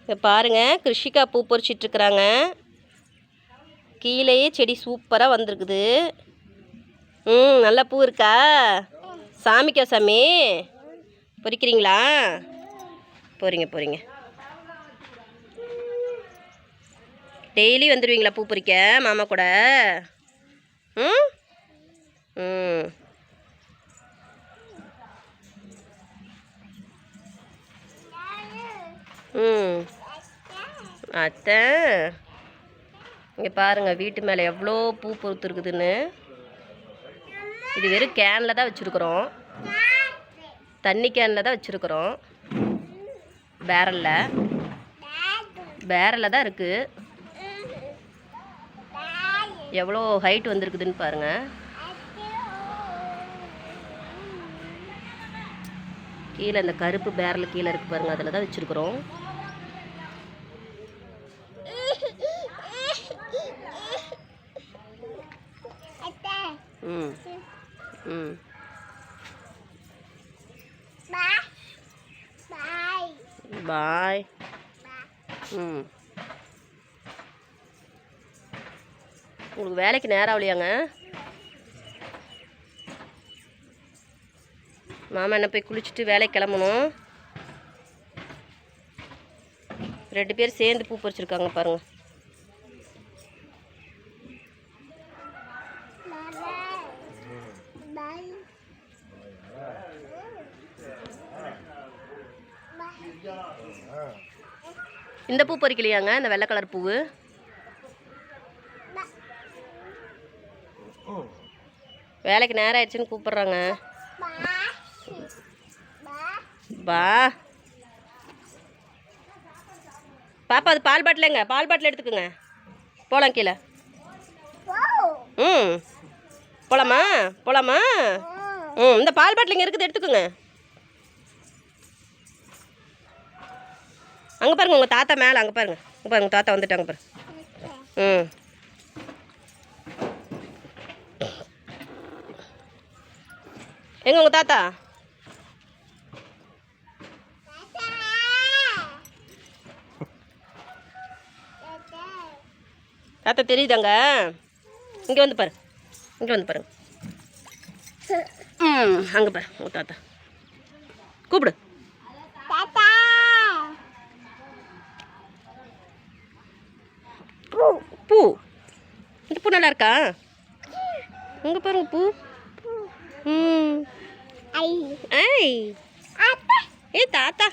இதை பாருங்கள், கிருஷிகா பூ பறிச்சிட்ருக்குறாங்க. கீழேயே செடி சூப்பராக வந்திருக்குது. நல்லா பூ இருக்கா? சாமிக்கா சாமி பொறிக்கிறீங்களா? போகிறீங்க. டெய்லி வந்துடுவீங்களா பூ பறிக்க மாமா கூட? ம் ம் ம் அத்தை, இங்கே பாருங்கள் வீட்டு மேலே எவ்வளோ பூ பொறுத்துருக்குதுன்னு. இது வெறும் கேனில் தான் வச்சுருக்குறோம், தண்ணி கேனில் தான் வச்சுருக்குறோம். பேரலில் தான் இருக்குது. எவ்வளோ ஹைட் வந்திருக்குதுன்னு பாருங்கள். கீழே இந்த கருப்பு பேரல் கீழே இருக்குது பாருங்கள், அதில் தான் வச்சுருக்குறோம். ம் ம் பாய். ம் உங்களுக்கு வேலைக்கு நேரம் ஆகலையாங்க? மாமா என்ன போய் குளிச்சுட்டு வேலைக்கு கிளம்பணும். 2 பேர் சேர்ந்து பூ பறிச்சிருக்காங்க பாருங்கள். இந்த பூ பறிக்கலையாங்க? இந்த வெள்ளை கலர் பூவு வேலைக்கு நேரம் ஆயிடுச்சுன்னு கூப்பிட்றாங்க. பா பாப்பா, அது பால் பாட்டிலுங்க, பால் பாட்டில் எடுத்துக்கோங்க. போகலாம் கீழே. ம் போகலாமா? இந்த பால் பாட்டில் இங்கே இருக்குது, எடுத்துக்கோங்க. அங்கே பாருங்கள், உங்கள் தாத்தா மேலே. அங்கே பாருங்கள், உங்கள் தாத்தா வந்துட்டாங்க பாருங்க. எங்க உங்கள் தாத்தா? தாத்தா தெரியுதாங்க? இங்கே வந்து பாருங்க. அங்கே பாரு உங்கள் தாத்தா. கூப்பிடு. பூ இந்த பூ நல்லா இருக்கா? இங்கே பாருங்க பூ. ஏ தாத்தா.